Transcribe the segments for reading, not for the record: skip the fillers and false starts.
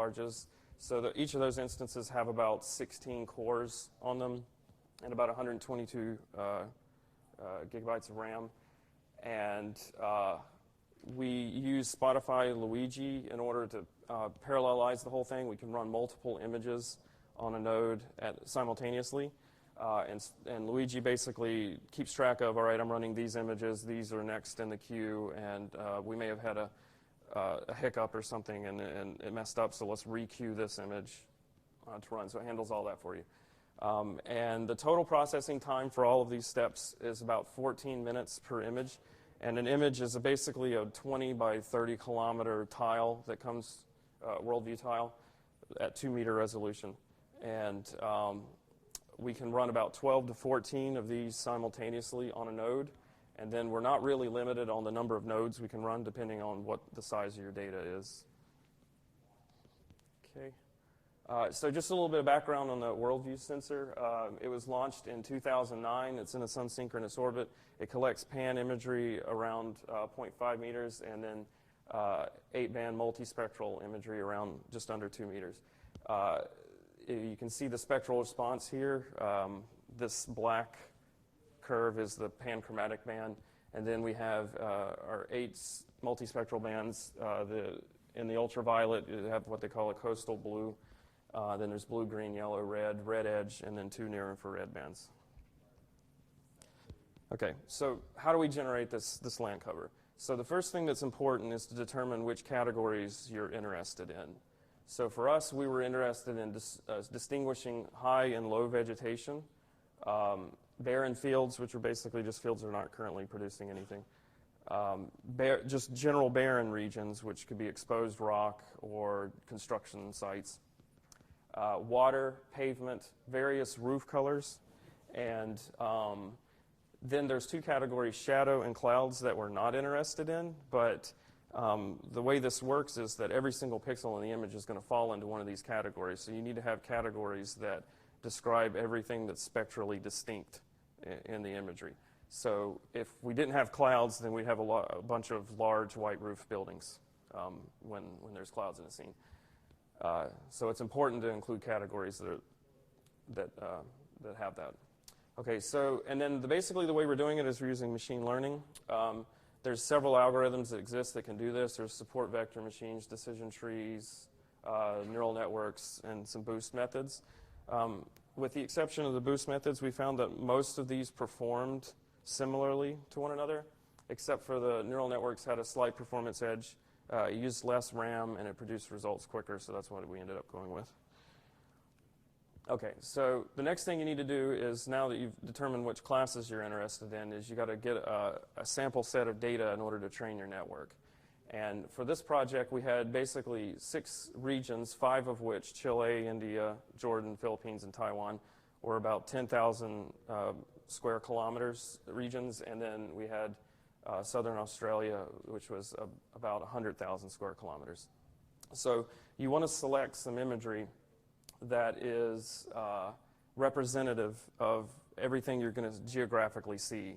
larges. So each of those instances have about 16 cores on them and about 122 gigabytes of RAM. And we use Spotify Luigi in order to parallelize the whole thing. We can run multiple images on a node simultaneously. And Luigi basically keeps track of, all right, I'm running these images, these are next in the queue, and we may have had a hiccup or something and it messed up, so let's re-queue this image to run. So it handles all that for you. And the total processing time for all of these steps is about 14 minutes per image. And an image is basically a 20 by 30 kilometer tile that comes, WorldView tile, at 2-meter resolution. And we can run about 12 to 14 of these simultaneously on a node. And then we're not really limited on the number of nodes we can run depending on what the size of your data is. Okay. So just a little bit of background on the WorldView sensor. It was launched in 2009. It's in a sun-synchronous orbit. It collects pan imagery around 0.5 meters and then 8-band multispectral imagery around just under 2 meters. You can see the spectral response here. This black curve is the panchromatic band, and then we have our 8 multispectral bands. In the ultraviolet, you have what they call a coastal blue. Then there's blue, green, yellow, red edge, and then 2 near-infrared bands. Okay, so how do we generate this land cover? So the first thing that's important is to determine which categories you're interested in. So for us, we were interested in distinguishing high and low vegetation, barren fields, which are basically just fields that are not currently producing anything, just general barren regions, which could be exposed rock or construction sites, water, pavement, various roof colors, and then there's 2 categories, shadow and clouds, that we're not interested in, but the way this works is that every single pixel in the image is going to fall into one of these categories. So you need to have categories that describe everything that's spectrally distinct in the imagery. So if we didn't have clouds, then we'd have a bunch of large white roof buildings when there's clouds in a scene. So it's important to include categories that have that. Okay, so and then basically the way we're doing it is we're using machine learning. There's several algorithms that exist that can do this. There's support vector machines, decision trees, neural networks, and some boost methods. With the exception of the boost methods, we found that most of these performed similarly to one another, except for the neural networks had a slight performance edge. It used less RAM, and it produced results quicker, so that's what we ended up going with. Okay, so the next thing you need to do is, now that you've determined which classes you're interested in, is you got to get a sample set of data in order to train your network. And for this project, we had basically 6 regions, 5 of which, Chile, India, Jordan, Philippines, and Taiwan, were about 10,000 square kilometers regions, and then we had Southern Australia, which was about 100,000 square kilometers. So you want to select some imagery that is representative of everything you're going to geographically see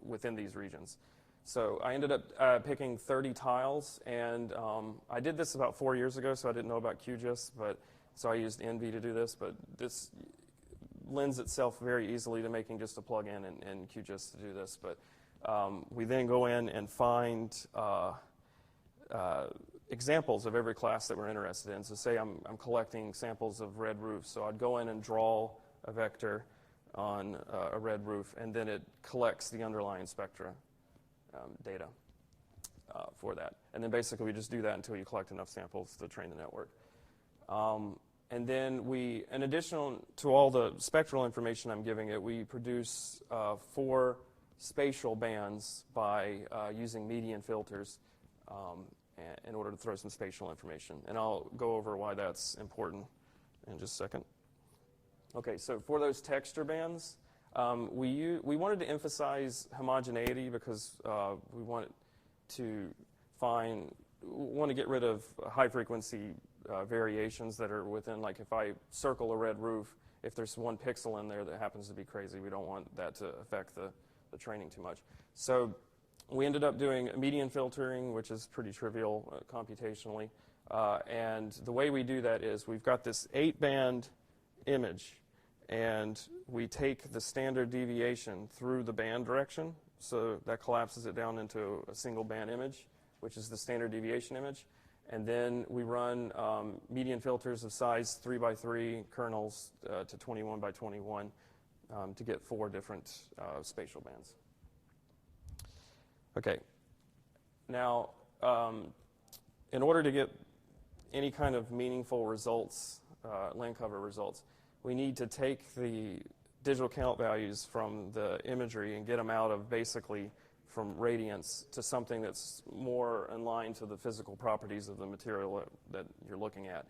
within these regions. So I ended up picking 30 tiles, and I did this about 4 years ago, so I didn't know about QGIS, so I used Envy to do this, but this lends itself very easily to making just a plug-in in QGIS to do this. But we then go in and find examples of every class that we're interested in. So say I'm collecting samples of red roofs, so I'd go in and draw a vector on a red roof, and then it collects the underlying spectra data for that. And then basically we just do that until you collect enough samples to train the network. And then we, in addition to all the spectral information I'm giving it, we produce 4 spatial bands by using median filters in order to throw some spatial information. And I'll go over why that's important in just a second. Okay, so for those texture bands, we wanted to emphasize homogeneity because we wanted to get rid of high-frequency variations that are within, like if I circle a red roof, if there's 1 pixel in there that happens to be crazy, we don't want that to affect the training too much. So we ended up doing median filtering, which is pretty trivial computationally. And the way we do that is we've got this 8-band image, and we take the standard deviation through the band direction, so that collapses it down into a single band image, which is the standard deviation image. And then we run median filters of size 3 by 3 kernels to 21 by 21 to get 4 different spatial bands. Okay. Now, in order to get any kind of meaningful results, land cover results, we need to take the digital count values from the imagery and get them out of basically from radiance to something that's more in line to the physical properties of the material that you're looking at,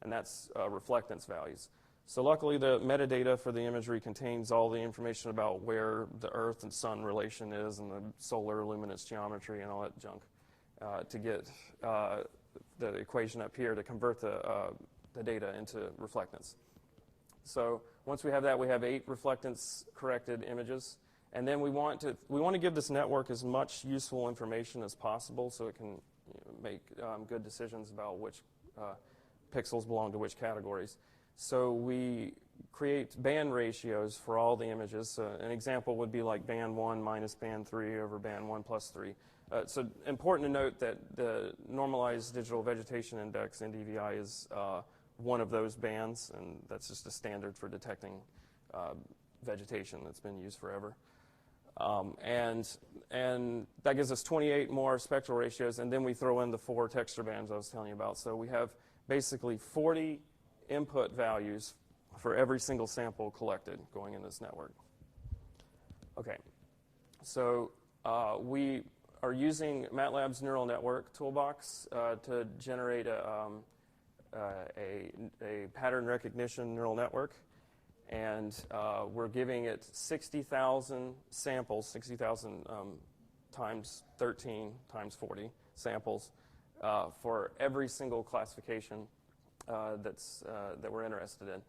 and that's reflectance values. So luckily the metadata for the imagery contains all the information about where the Earth and Sun relation is and the solar luminance geometry and all that junk to get the equation up here to convert the data into reflectance. So once we have that, we have 8 reflectance corrected images. And then we want to give this network as much useful information as possible so it can make good decisions about which pixels belong to which categories. So we create band ratios for all the images. So an example would be like band 1 minus band 3 over band 1 plus 3. So important to note that the normalized digital vegetation index, NDVI, is one of those bands, and that's just a standard for detecting vegetation that's been used forever. And that gives us 28 more spectral ratios, and then we throw in the 4 texture bands I was telling you about. So we have basically 40 input values for every single sample collected going in this network. Okay, so we are using MATLAB's neural network toolbox to generate a pattern recognition neural network. And we're giving it 60,000 samples, 60,000 times 13 times 40 samples for every single classification that we're interested in.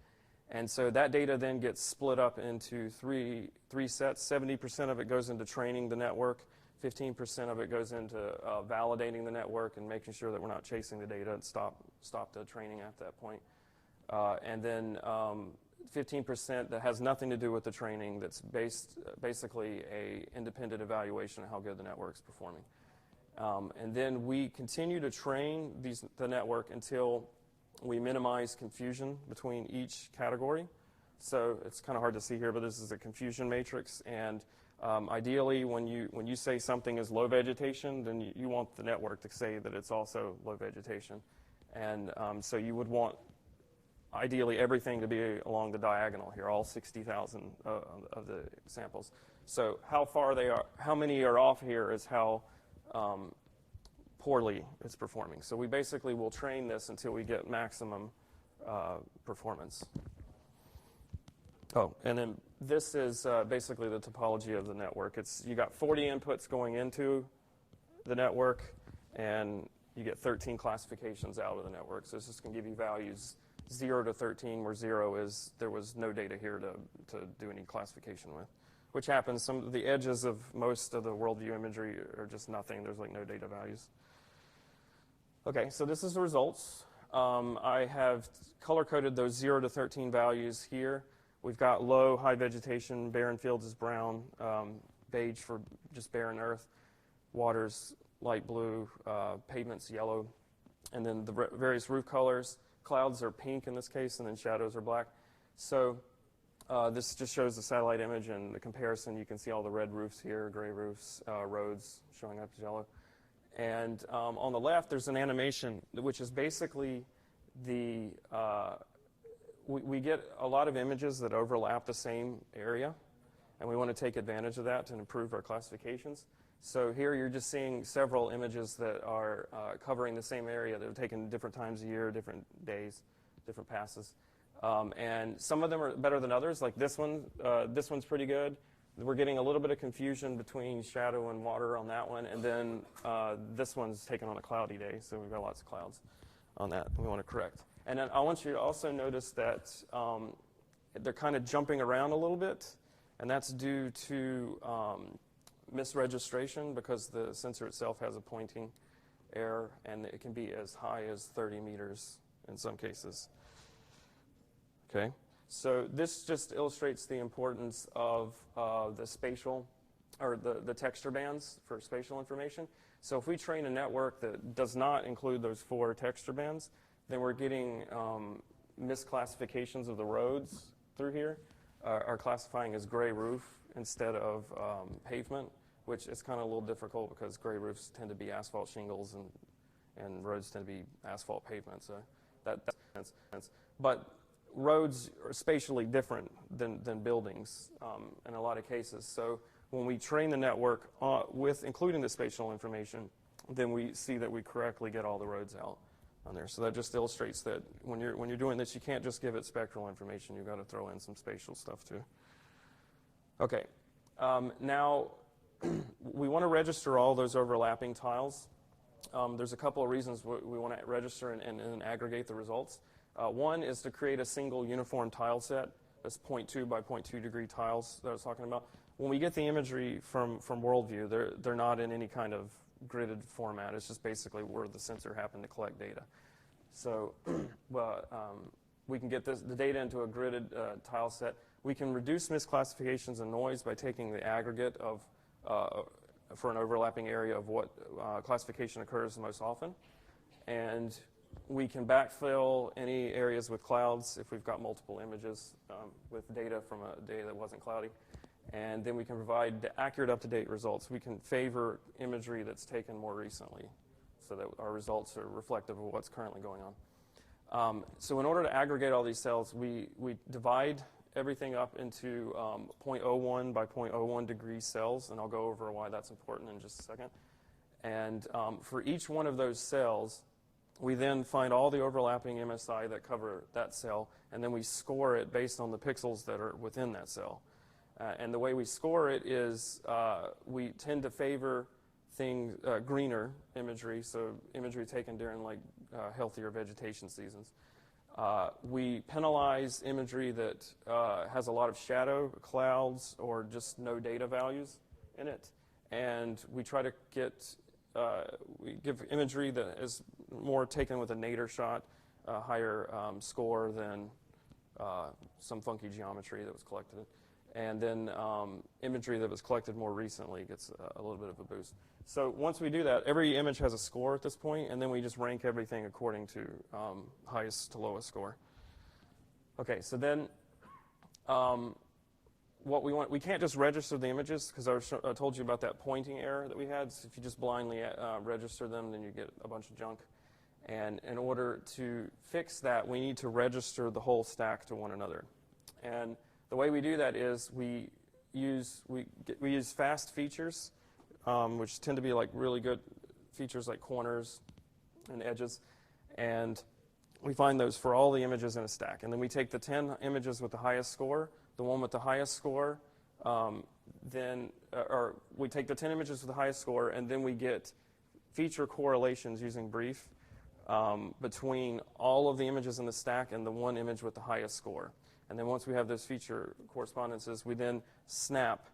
And so that data then gets split up into three sets. 70% of it goes into training the network. 15% of it goes into validating the network and making sure that we're not chasing the data and stop the training at that point. And then 15% that has nothing to do with the training, that's basically a independent evaluation of how good the network's performing. And then we continue to train the network until we minimize confusion between each category. So it's kind of hard to see here, but this is a confusion matrix. And ideally, when you say something is low vegetation, then you want the network to say that it's also low vegetation. And so you would want ideally everything to be along the diagonal here, all 60,000 of the samples. So how far they are, how many are off here is how poorly it's performing. So we basically will train this until we get maximum performance. Oh, and then this is basically the topology of the network. You got 40 inputs going into the network, and you get 13 classifications out of the network. So this is going to give you values 0 to 13, where 0 is there was no data here to do any classification with, which happens. Some of the edges of most of the WorldView imagery are just nothing. There's like no data values. Okay, so this is the results. I have color-coded those 0 to 13 values here. We've got low, high vegetation, barren fields is brown, beige for just barren earth, water's light blue, pavements yellow, and then the various roof colors. Clouds are pink in this case, and then shadows are black. So this just shows the satellite image and the comparison. You can see all the red roofs here, gray roofs, roads showing up as yellow. And on the left, there's an animation, which is basically we get a lot of images that overlap the same area, and we want to take advantage of that to improve our classifications. So here you're just seeing several images that are covering the same area that are taken different times a year, different days, different passes. And some of them are better than others, like this one. This one's pretty good. We're getting a little bit of confusion between shadow and water on that one, and then this one's taken on a cloudy day, so we've got lots of clouds on that we want to correct. And then I want you to also notice that they're kind of jumping around a little bit, and that's due to misregistration because the sensor itself has a pointing air, and it can be as high as 30 meters in some cases. Okay, so this just illustrates the importance of the spatial, or the texture bands for spatial information. So if we train a network that does not include those 4 texture bands, then we're getting misclassifications of the roads through here, are classifying as gray roof instead of pavement, which is kind of a little difficult because gray roofs tend to be asphalt shingles and roads tend to be asphalt pavement. So that makes sense. But roads are spatially different than buildings in a lot of cases. So when we train the network with including the spatial information, then we see that we correctly get all the roads out on there. So that just illustrates that when you're doing this, you can't just give it spectral information. You've got to throw in some spatial stuff too. Okay, now we want to register all those overlapping tiles. There's a couple of reasons we want to register and aggregate the results. One is to create a single uniform tile set. That's 0.2 by 0.2 degree tiles that I was talking about. When we get the imagery from WorldView, they're not in any kind of gridded format. It's just basically where the sensor happened to collect data. So we can get the data into a gridded tile set. We can reduce misclassifications and noise by taking the aggregate of for an overlapping area of what classification occurs most often. And we can backfill any areas with clouds if we've got multiple images with data from a day that wasn't cloudy. And then we can provide the accurate, up-to-date results. We can favor imagery that's taken more recently so that our results are reflective of what's currently going on. So in order to aggregate all these cells, we divide everything up into 0.01 by 0.01 degree cells, and I'll go over why that's important in just a second. And for each one of those cells, we then find all the overlapping MSI that cover that cell, and then we score it based on the pixels that are within that cell. And the way we score it is we tend to favor greener imagery, so imagery taken during like healthier vegetation seasons. We penalize imagery that has a lot of shadow, clouds, or just no data values in it. And we try to we give imagery that is more taken with a nadir shot, a higher score than some funky geometry that was collected. And then imagery that was collected more recently gets a little bit of a boost. So once we do that, every image has a score at this point, and then we just rank everything according to highest to lowest score. Okay, so then what we can't just register the images, because I told you about that pointing error that we had. So if you just blindly register them, then you get a bunch of junk. And in order to fix that, we need to register the whole stack to one another. And the way we do that is we use fast features, which tend to be like really good features like corners and edges, and we find those for all the images in a stack. And then we take the 10 images with the highest score, the one with the highest score, or we take the 10 images with the highest score, and then we get feature correlations using brief between all of the images in the stack and the one image with the highest score. And then once we have those feature correspondences, we then snap,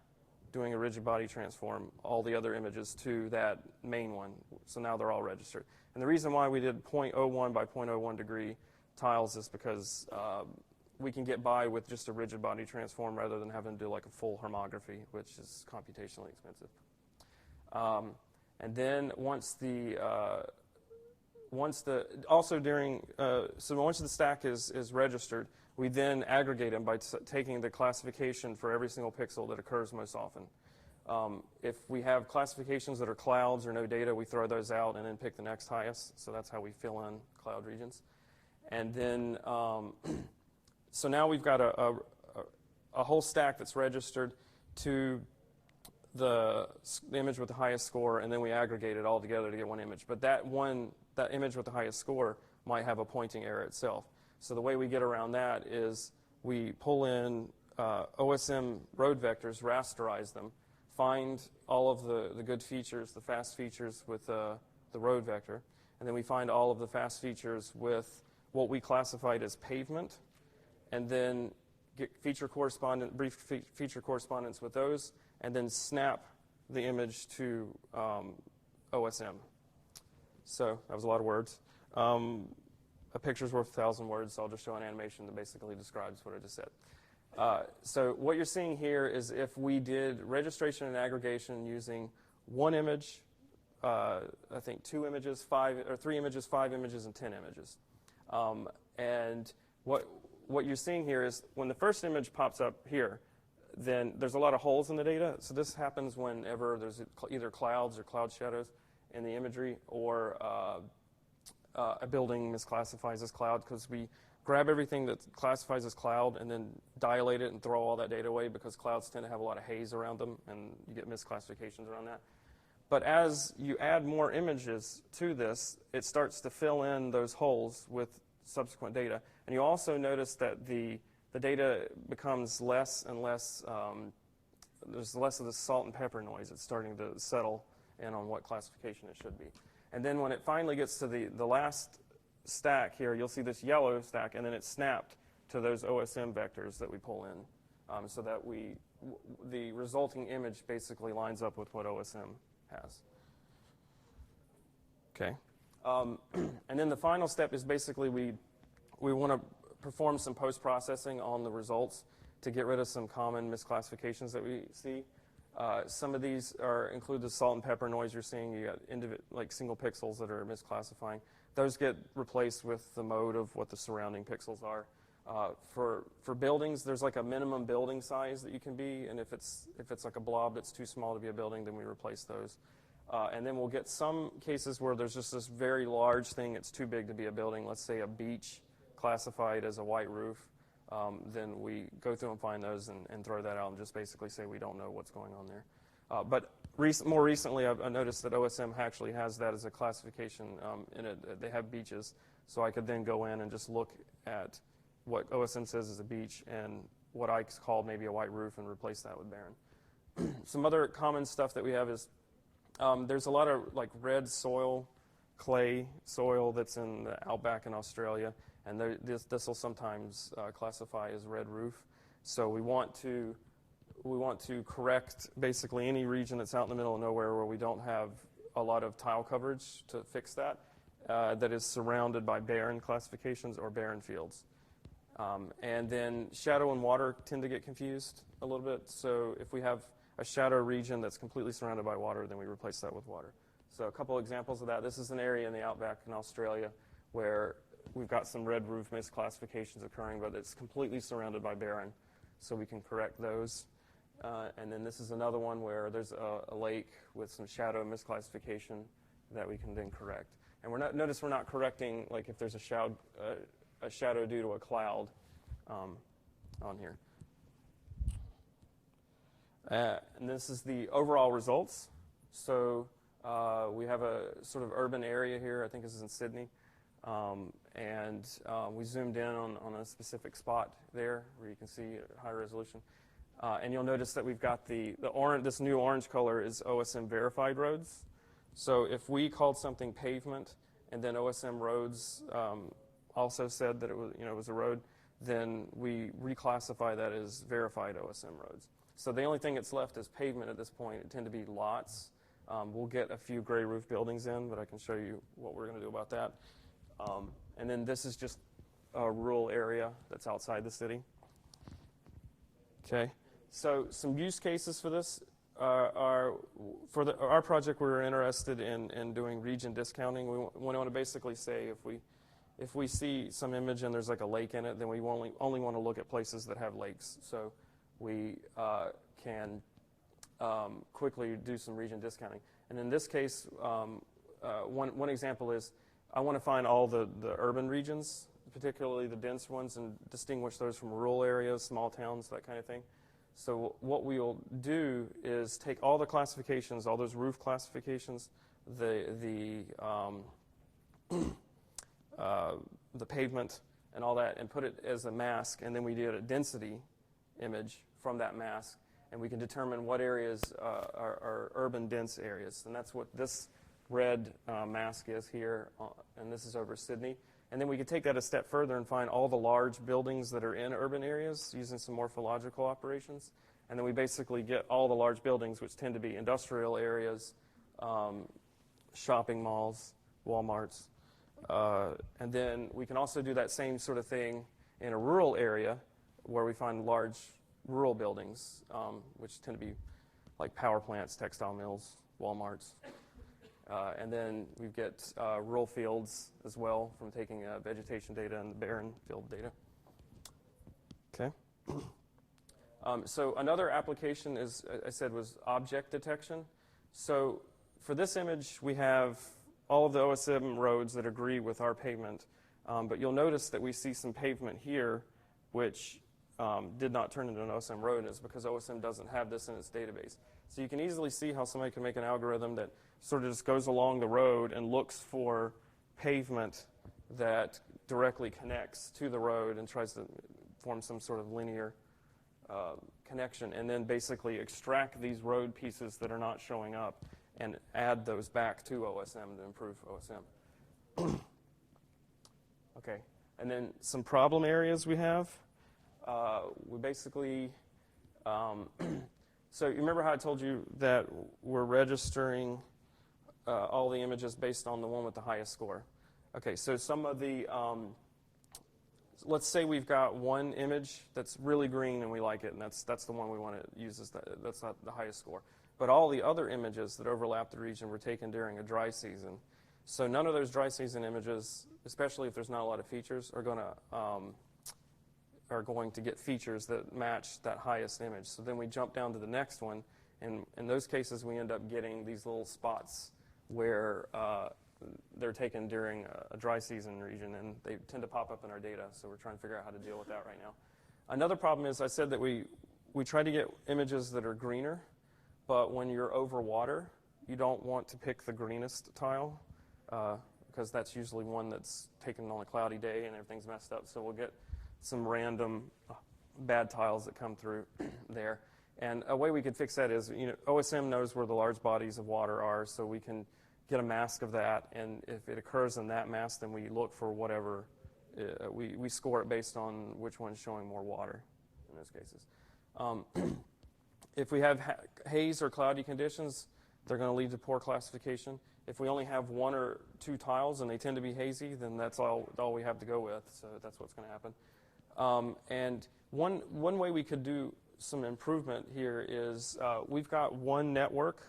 doing a rigid body transform, all the other images to that main one. So now they're all registered. And the reason why we did 0.01 by 0.01 degree tiles is because we can get by with just a rigid body transform rather than having to do like a full homography, which is computationally expensive. And then once the stack is registered, we then aggregate them by taking the classification for every single pixel that occurs most often. If we have classifications that are clouds or no data, we throw those out and then pick the next highest. So that's how we fill in cloud regions. And then, so now we've got a whole stack that's registered to the image with the highest score, and then we aggregate it all together to get one image. But that image with the highest score might have a pointing error itself. So the way we get around that is we pull in OSM road vectors, rasterize them, find all of the good features, the fast features with the road vector, and then we find all of the fast features with what we classified as pavement, and then get brief feature correspondence with those, and then snap the image to OSM. So that was a lot of words. A picture's worth 1,000 words, so I'll just show an animation that basically describes what I just said. So what you're seeing here is if we did registration and aggregation using one image, I think 2 images, 5, or 3 images, 5 images, and 10 images. And what you're seeing here is when the first image pops up here, then there's a lot of holes in the data. So this happens whenever there's either clouds or cloud shadows in the imagery, or a building misclassifies as cloud, because we grab everything that classifies as cloud and then dilate it and throw all that data away, because clouds tend to have a lot of haze around them, and you get misclassifications around that. But as you add more images to this, it starts to fill in those holes with subsequent data. And you also notice that the data becomes less and less, there's less of the salt and pepper noise. It's starting to settle in on what classification it should be. And then when it finally gets to the last stack here, you'll see this yellow stack, and then it's snapped to those OSM vectors that we pull in, so that the resulting image basically lines up with what OSM has. Okay. And then the final step is basically we want to perform some post-processing on the results to get rid of some common misclassifications that we see. Some of these include the salt and pepper noise you're seeing. You got like single pixels that are misclassifying. Those get replaced with the mode of what the surrounding pixels are. For buildings, there's like a minimum building size that you can be, and if it's like a blob that's too small to be a building, then we replace those. And then we'll get some cases where there's just this very large thing that's too big to be a building. Let's say a beach classified as a white roof. Then we go through and find those and throw that out and just basically say we don't know what's going on there. But more recently, I've noticed that OSM actually has that as a classification in it. They have beaches, so I could then go in and just look at what OSM says is a beach and what I call maybe a white roof and replace that with barren. Some other common stuff that we have is there's a lot of like red soil, clay soil that's in the outback in Australia, and this will sometimes classify as red roof. So we want to correct basically any region that's out in the middle of nowhere where we don't have a lot of tile coverage to fix that, that is surrounded by barren classifications or barren fields. And then shadow and water tend to get confused a little bit. So if we have a shadow region that's completely surrounded by water, then we replace that with water. So a couple examples of that. This is an area in the outback in Australia where we've got some red roof misclassifications occurring, but it's completely surrounded by barren. So we can correct those. And then this is another one where there's a lake with some shadow misclassification that we can then correct. And notice we're not correcting like if there's a shadow due to a cloud on here. And this is the overall results. So we have a sort of urban area here. I think this is in Sydney. And we zoomed in on a specific spot there where you can see high resolution. And you'll notice that we've got this new orange color is OSM verified roads. So if we called something pavement and then OSM roads also said that it was a road, then we reclassify that as verified OSM roads. So the only thing that's left is pavement at this point. It tend to be lots. We'll get a few gray roof buildings in, but I can show you what we're going to do about that. And then this is just a rural area that's outside the city. Okay. So some use cases for this are for our project. We're interested in doing region discounting. We want to basically say if we see some image and there's like a lake in it, then we only want to look at places that have lakes. So we can quickly do some region discounting. And in this case, one example is I want to find all the urban regions, particularly the dense ones, and distinguish those from rural areas, small towns, that kind of thing. So what we'll do is take all the classifications, all those roof classifications, the pavement and all that, and put it as a mask, and then we did a density image from that mask, and we can determine what areas are urban dense areas. And that's what this red mask is here, and this is over Sydney. And then we can take that a step further and find all the large buildings that are in urban areas using some morphological operations. And then we basically get all the large buildings, which tend to be industrial areas, shopping malls, Walmarts. And then we can also do that same sort of thing in a rural area where we find large rural buildings, which tend to be like power plants, textile mills, Walmarts. And then we get rural fields as well from taking vegetation data and the barren field data. Okay. So another application is, I said, was object detection. So for this image, we have all of the OSM roads that agree with our pavement. But you'll notice that we see some pavement here which did not turn into an OSM road, and it's because OSM doesn't have this in its database. So you can easily see how somebody can make an algorithm that sort of just goes along the road and looks for pavement that directly connects to the road and tries to form some sort of linear connection, and then basically extract these road pieces that are not showing up and add those back to OSM to improve OSM. Okay, and then some problem areas we have. We basically, so you remember how I told you that we're registering all the images based on the one with the highest score? Okay, so some of the, let's say we've got one image that's really green and we like it, and that's the one we want to use as that's not the highest score. But all the other images that overlap the region were taken during a dry season. So none of those dry season images, especially if there's not a lot of features, are going to get features that match that highest image. So then we jump down to the next one, and in those cases we end up getting these little spots where they're taken during a dry season region, and they tend to pop up in our data, so we're trying to figure out how to deal with that right now. Another problem is I said that we try to get images that are greener, but when you're over water, you don't want to pick the greenest tile because that's usually one that's taken on a cloudy day and everything's messed up, so we'll get some random bad tiles that come through there. And a way we could fix that is, OSM knows where the large bodies of water are, so we can get a mask of that, and if it occurs in that mask, then we look for whatever, we score it based on which one's showing more water in those cases. If we have haze or cloudy conditions, they're going to lead to poor classification. If we only have one or two tiles and they tend to be hazy, then that's all we have to go with, so that's what's going to happen. And one way we could do some improvement here is we've got one network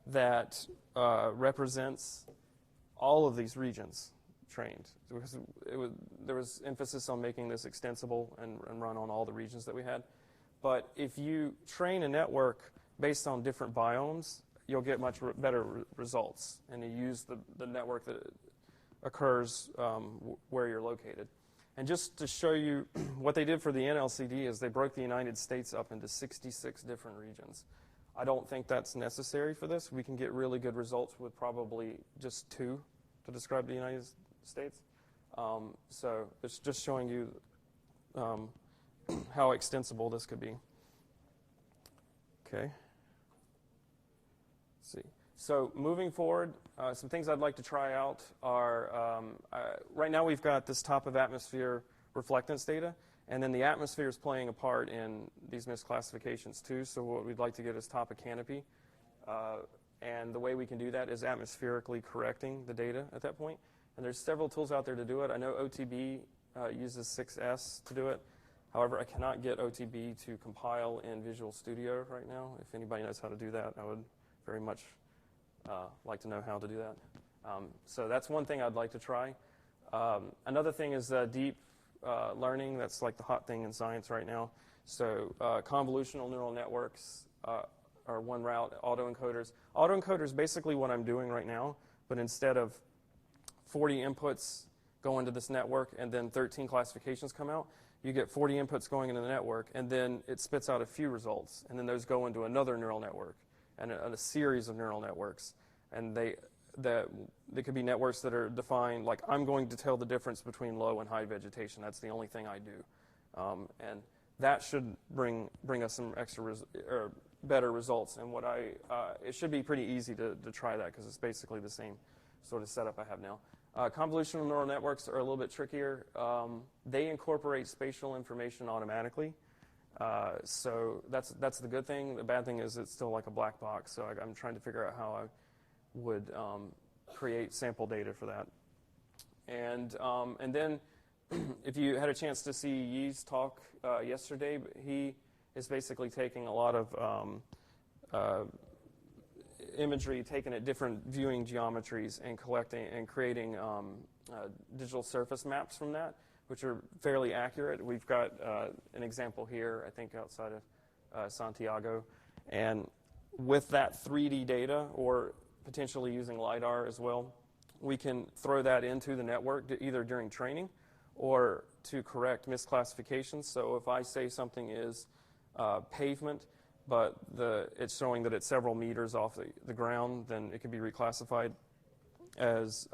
that represents all of these regions trained. Because there was emphasis on making this extensible and run on all the regions that we had. But if you train a network based on different biomes, you'll get much better results. And you use the network that occurs where you're located. And just to show you what they did for the NLCD is they broke the United States up into 66 different regions. I don't think that's necessary for this. We can get really good results with probably just 2 to describe the United States. So it's just showing you how extensible this could be. Okay. Let's see. So moving forward, some things I'd like to try out are, right now we've got this top of atmosphere reflectance data, and then the atmosphere is playing a part in these misclassifications too, so what we'd like to get is top of canopy. And the way we can do that is atmospherically correcting the data at that point. And there's several tools out there to do it. I know OTB uses 6S to do it. However, I cannot get OTB to compile in Visual Studio right now. If anybody knows how to do that, I would very much like to know how to do that. So that's one thing I'd like to try. Another thing is deep learning. That's like the hot thing in science right now. So convolutional neural networks are one route. Autoencoders. Autoencoders basically what I'm doing right now, but instead of 40 inputs go into this network and then 13 classifications come out, you get 40 inputs going into the network, and then it spits out a few results, and then those go into another neural network and a series of neural networks. And they could be networks that are defined, like I'm going to tell the difference between low and high vegetation. That's the only thing I do. And that should bring us some extra or better results. And it should be pretty easy to try that because it's basically the same sort of setup I have now. Convolutional neural networks are a little bit trickier. They incorporate spatial information automatically. So that's the good thing. The bad thing is it's still like a black box. So I'm trying to figure out how I would create sample data for that. And then if you had a chance to see Yi's talk yesterday, he is basically taking a lot of imagery taken at different viewing geometries and collecting and creating digital surface maps from that, which are fairly accurate. We've got an example here, I think, outside of Santiago. And with that 3D data, or potentially using LiDAR as well, we can throw that into the network either during training or to correct misclassifications. So if I say something is pavement, but it's showing that it's several meters off the ground, then it can be reclassified as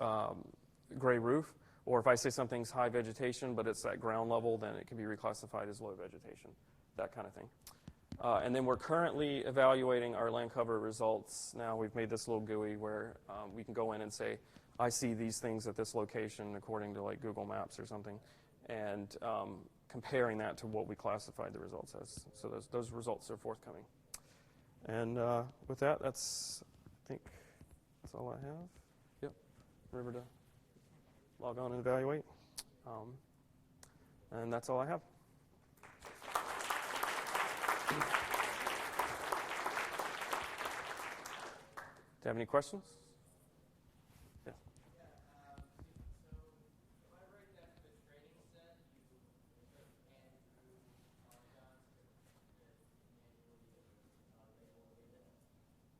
gray roof. Or if I say something's high vegetation, but it's at ground level, then it can be reclassified as low vegetation, that kind of thing. And then we're currently evaluating our land cover results. Now we've made this little GUI where we can go in and say, I see these things at this location according to like Google Maps or something, and comparing that to what we classified the results as. So those results are forthcoming. And with that, I think that's all I have. Yep. Remember to log on and evaluate. And that's all I have. Do you have any questions? Yeah.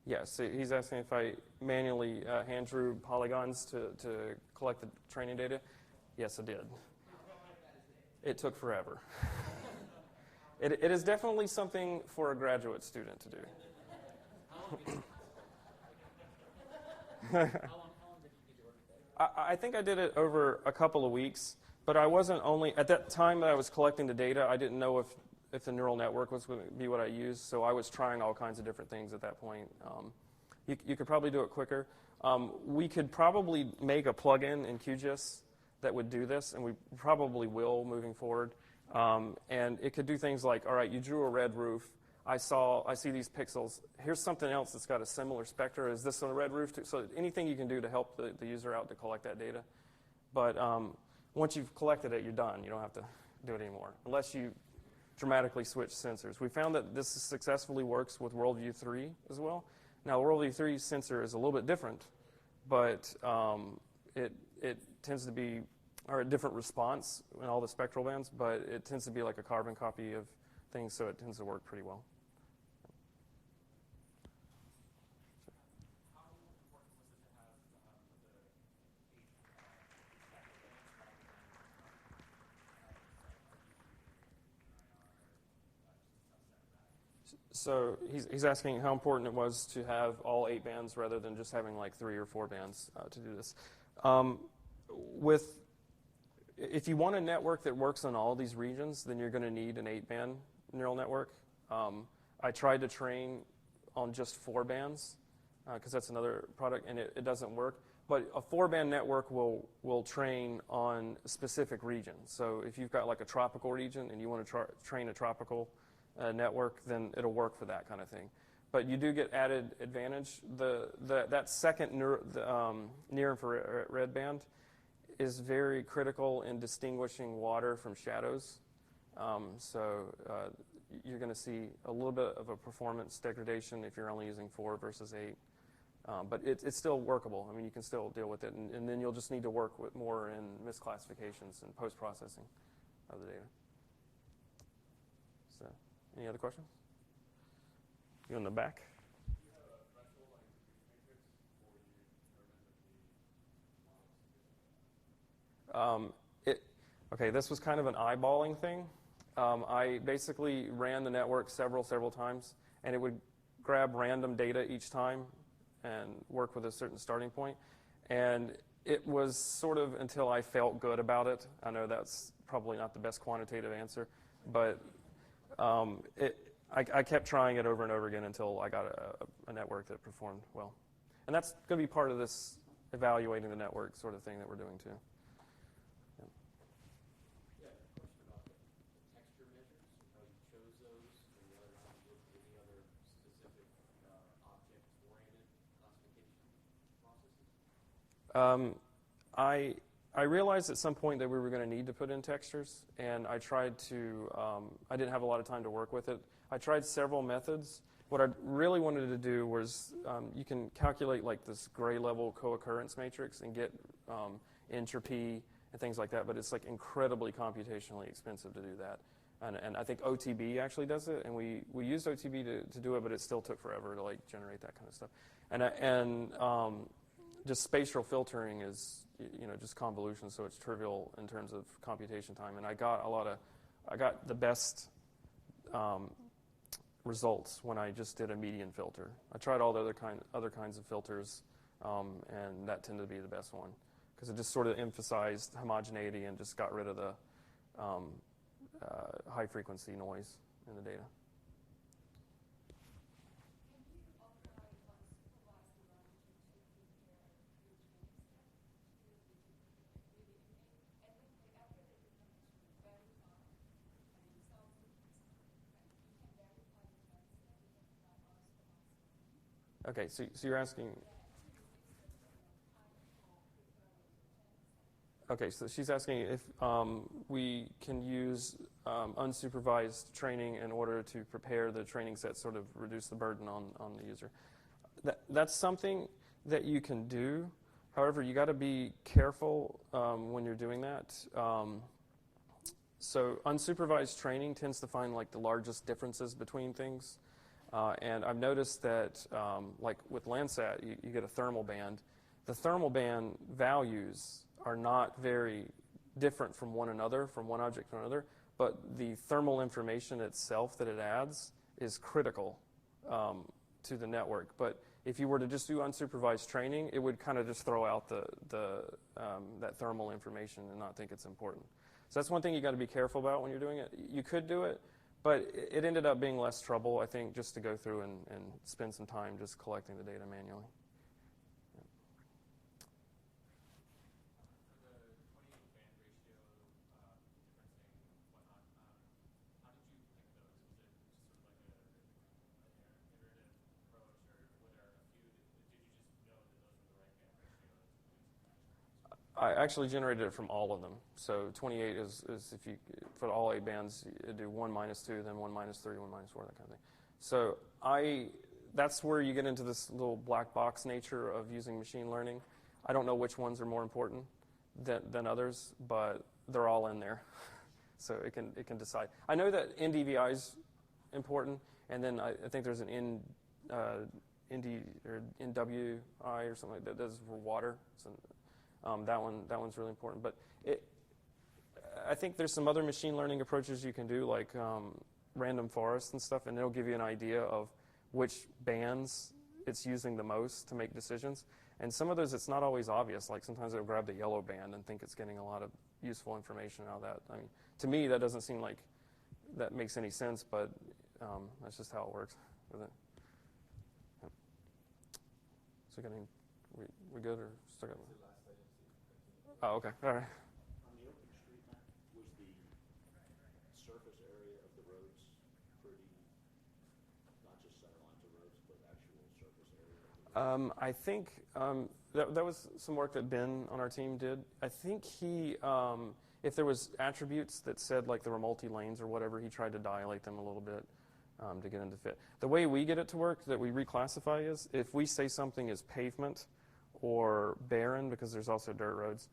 Yes, he's asking if I manually hand drew polygons to collect the training data. Yes, I did. It took forever. It is definitely something for a graduate student to do. I think I did it over a couple of weeks, but I wasn't only, at that time that I was collecting the data, I didn't know if the neural network was going to be what I used, so I was trying all kinds of different things at that point. You could probably do it quicker. We could probably make a plugin in QGIS that would do this, and we probably will moving forward. And it could do things like, all right, you drew a red roof. I see these pixels. Here's something else that's got a similar spectra. Is this a red roof too? So anything you can do to help the user out to collect that data. But once you've collected it, you're done. You don't have to do it anymore, unless you dramatically switch sensors. We found that this successfully works with WorldView-3 as well. Now, WorldView-3 sensor is a little bit different, but it tends to be a different response in all the spectral bands, but it tends to be like a carbon copy of things, so it tends to work pretty well. So he's asking how important it was to have all 8 bands rather than just having like 3 or 4 bands to do this. If you want a network that works on all these regions, then you're going to need an 8-band neural network. I tried to train on just 4 bands because that's another product, and it doesn't work. But a 4-band network will train on specific regions. So if you've got like a tropical region and you want to train a tropical network, then it'll work for that kind of thing. But you do get added advantage. That second near-infrared band is very critical in distinguishing water from shadows. So you're going to see a little bit of a performance degradation if you're only using 4 versus 8. But it's still workable. I mean, you can still deal with it. And then you'll just need to work with more in misclassifications and post-processing of the data. So, any other questions? You in the back? Okay, this was kind of an eyeballing thing. I basically ran the network several times, and it would grab random data each time and work with a certain starting point. And it was sort of until I felt good about it. I know that's probably not the best quantitative answer, but I kept trying it over and over again until I got a network that performed well. And that's going to be part of this evaluating the network sort of thing that we're doing too. I realized at some point that we were going to need to put in textures, and I tried to, I didn't have a lot of time to work with it. I tried several methods. What I really wanted to do was, you can calculate like this gray level co-occurrence matrix and get entropy and things like that, but it's like incredibly computationally expensive to do that. And I think OTB actually does it, and we used OTB to do it, but it still took forever to like generate that kind of stuff. And just spatial filtering is, just convolution, so it's trivial in terms of computation time. And I got the best results when I just did a median filter. I tried all the other kinds of filters, and that tended to be the best one because it just sort of emphasized homogeneity and just got rid of the high frequency noise in the data. Okay, so you're asking. Okay, so she's asking if we can use unsupervised training in order to prepare the training set, sort of reduce the burden on the user. That's something that you can do. However, you got to be careful when you're doing that. So unsupervised training tends to find like the largest differences between things. And I've noticed that, like with Landsat, you get a thermal band. The thermal band values are not very different from one another, from one object to another, but the thermal information itself that it adds is critical to the network. But if you were to just do unsupervised training, it would kind of just throw out that thermal information and not think it's important. So that's one thing you got to be careful about when you're doing it. You could do it, but it ended up being less trouble, I think, just to go through and spend some time just collecting the data manually. Yeah. For the 28 band ratio differencing and whatnot, how did you pick those? Was it just sort of like an iterative approach, or were there a few? Did you just know that those were the right band ratios? I actually generated it from all of them. So 28 is if you, for all 8 bands, you do 1 minus 2, then 1 minus 3, 1 minus 4, that kind of thing. So that's where you get into this little black box nature of using machine learning. I don't know which ones are more important than others, but they're all in there. So it can decide. I know that NDVI is important, and then I think there's an ND or NWI or something like that. That's for water. So, that one's really important. But I think there's some other machine learning approaches you can do, like random forest and stuff, and it'll give you an idea of which bands it's using the most to make decisions. And some of those, it's not always obvious. Like sometimes it'll grab the yellow band and think it's getting a lot of useful information out of that. I mean, to me, that doesn't seem like that makes any sense, but that's just how it works with it. Yep. So, we good or still got? Oh, okay. All right. On the OpenStreetMap, was the surface area of the roads pretty, not just center lines of roads, but actual surface area? I think that was some work that Ben on our team did. I think he, if there was attributes that said like there were multi-lanes or whatever, he tried to dilate them a little bit to get them to fit. The way we get it to work, that we reclassify, is if we say something is pavement or barren, because there's also dirt roads,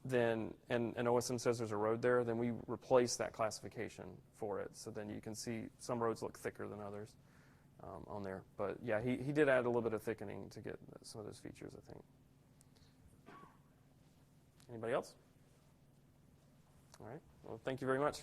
then and OSM says there's a road there, then we replace that classification for it. So then you can see some roads look thicker than others on there. But yeah, he did add a little bit of thickening to get some of those features, I think. Anybody else? All right. Well, thank you very much.